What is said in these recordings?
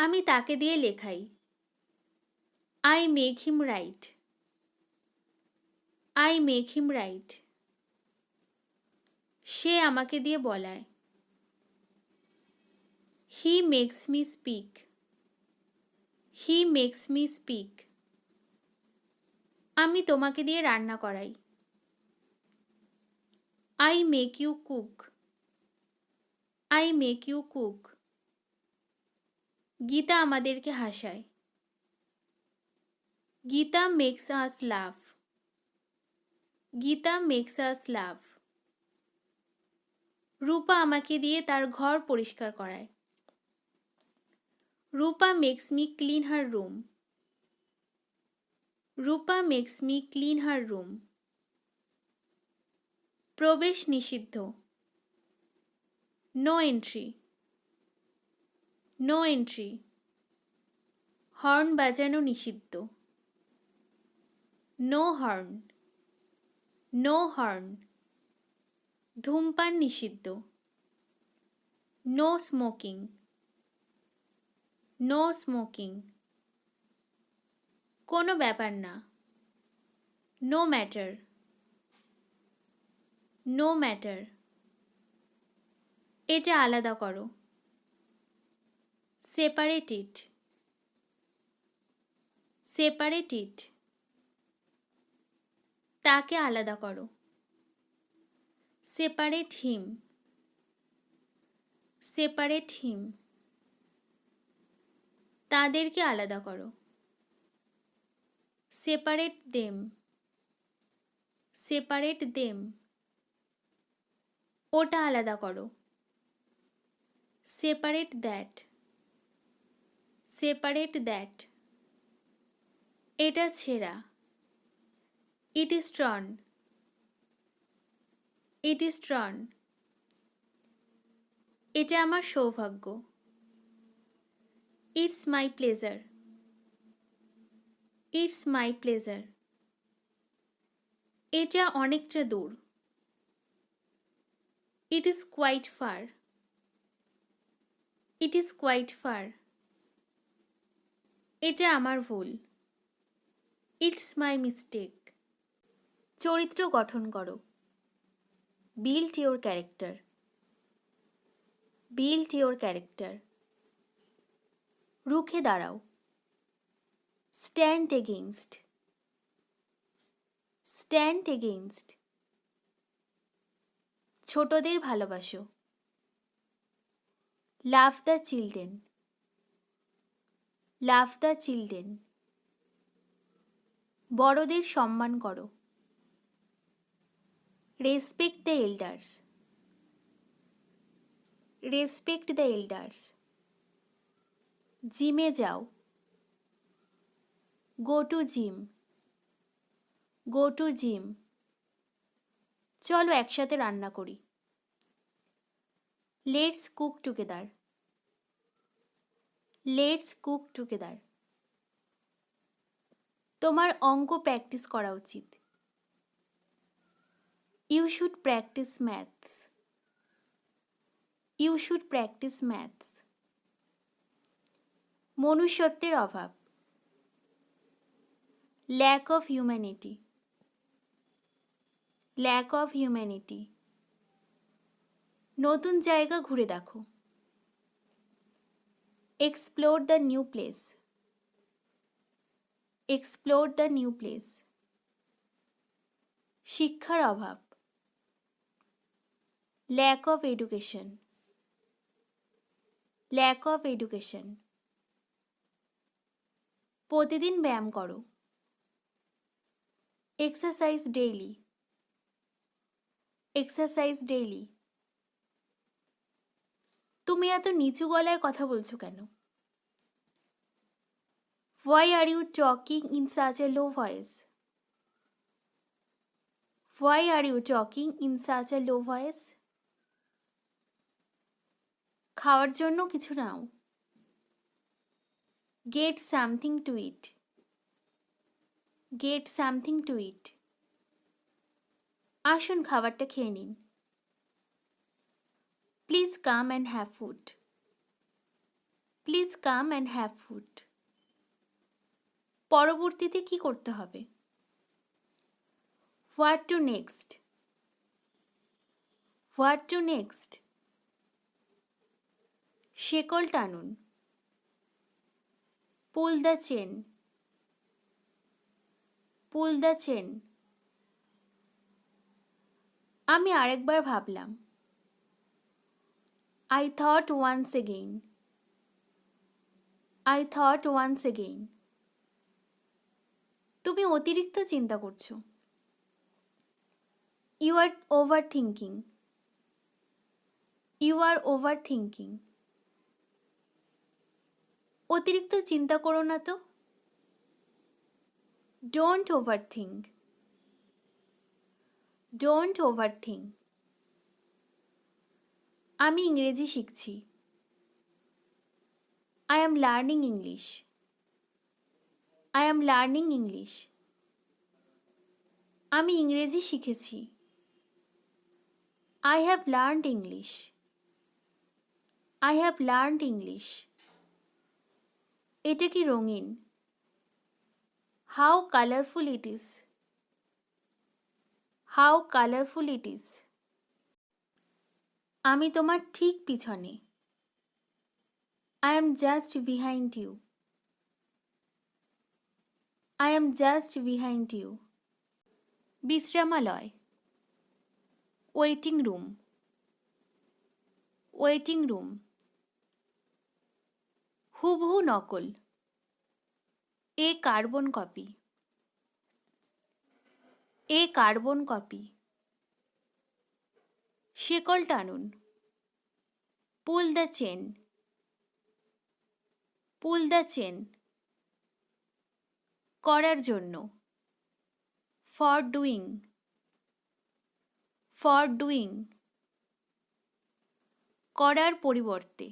আমি তাকে দিয়ে লেখাই। I make him write. I make him write. সে আমাকে দিয়ে বলায়। He makes me speak. He makes me speak. আমি তোমাকে দিয়ে রান্না করাই। I make you cook. I make you cook. Gita আমাদেরকে হাসায়। গীতা মেক্স আস লাফ। গীতা মেক্স আস লাফ। রূপা আমাকে দিয়ে তার ঘর পরিষ্কার করায়। Rupa makes me clean her room. Rupa makes me clean her room. প্রবেশ নিষিদ্ধ। No entry. No entry. হর্ন বাজানো নিষিদ্ধ। No horn. No horn. ধূমপান নিষিদ্ধ। No smoking. No smoking. কোনো ব্যাপার না। No matter. No matter. এটা আলাদা করো। Separate it. Separate it. তাকে আলাদা করো। Separate him. Separate him. তাদেরকে আলাদা করো। Separate them. Separate them. ওটা আলাদা করো। Separate that. Separate that. এটা ছেঁড়া। It is torn. It is torn. এটা আমার সৌভাগ্য। It's my pleasure. It's my pleasure. এটা অনেকটা দূর। It is quite far. It is quite far. এটা আমার ভুল। It's my mistake. চরিত্র গঠন করো। Build your character. Build your character. রুখে দাঁড়াও। Stand against. Stand against. ছোটদের ভালোবাসো। Love the children. Love the children. বড়দের সম্মান করো। Respect the elders. Respect the elders. জিমে যাও। Go to gym. Go to gym. চলো একসাথে রান্না করি। Let's cook together. Let's cook together. তোমার অঙ্ক প্র্যাকটিস করা উচিত। You should practice maths. You should practice maths. মনুষ্যত্বের অভাব। Lack of humanity. Lack of humanity. নতুন জায়গা ঘুরে দেখো। Explore the new place. Explore the new place. শিক্ষার অভাব। Lack of education. Lack of education. প্রতিদিন ব্যায়াম করো। Exercise daily. Exercise daily. তুমি এত নিচু গলায় কথা বলছো কেন? Why are you talking in such a low voice? Why are you talking in such a low voice? খাওয়ার জন্য কিছু নাও। Get something to eat. Get something to eat. আসুন খাবারটা খেয়ে নিন। Please come and have food. Please come and have food. পরবর্তীতে কি করতে হবে? What to next? What to next? শেকল টানুন। Pull the chain. Pull the chain. আমি আরেকবার ভাবলাম। I thought once again. I thought once again. তুমি অতিরিক্ত চিন্তা করছো। You are overthinking. You are overthinking. অতিরিক্ত চিন্তা করো না তো। Don't overthink. Don't overthink. আমি ইংরেজি শিখছি। I am learning English. I am learning English. আমি ইংরেজি শিখেছি। I have learned English. I have learned English. এটা কি রঙিন? How colorful it is. How colorful it is. আমি তোমার ঠিক পিছনে। I am just behind you. I am just behind you. বিশ্রামালয়। Waiting room. Waiting room. হুবহু নকল। A carbon copy. A carbon copy. শেকল টানুন। Pull the chain. Pull the chain. করার জন্য। For doing. For doing. করার পরিবর্তে।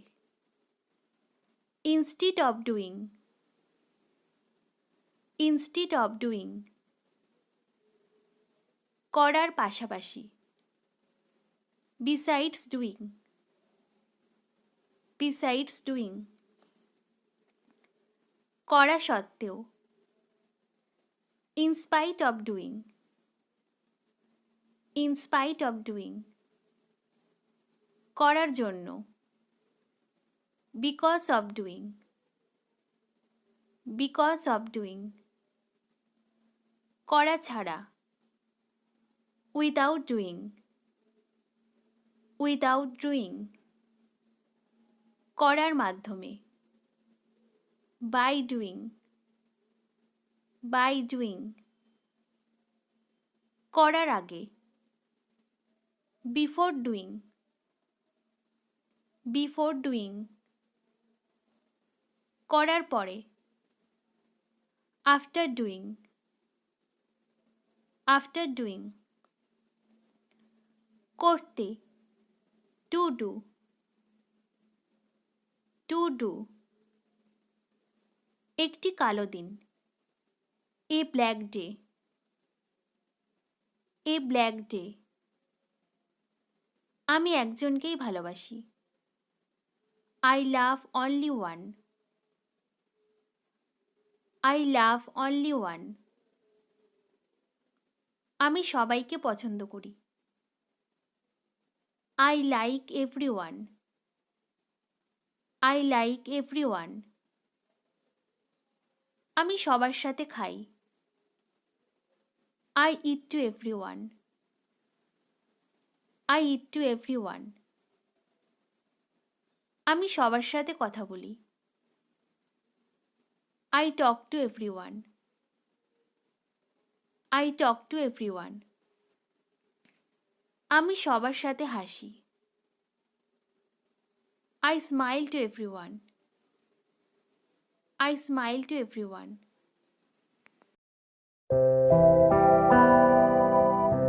Instead of doing. Instead of doing. করার পাশাপাশি। Besides doing. Besides doing. করা সত্ত্বেও। In spite of doing. In spite of doing. করার জন্য। Because of doing. Because of doing. করা ছাড়া। Without doing. Without doing. করার মাধ্যমে। By doing. By doing. করার আগে। Before doing. Before doing. করার পরে। After doing. After doing. করতে। To do. To do. একটি কালো দিন। A black day. A black day. আমি একজনকেই ভালোবাসি। I love only one. I love only one. আমি সবাইকে পছন্দ করি। I like everyone. I like everyone. আমি সবার সাথে খাই। I eat to everyone. I eat to everyone. আমি সবার সাথে কথা বলি। I talk to everyone. I talk to everyone. আমি সবার সাথে হাসি। I smile two everyone. I smile to everyone.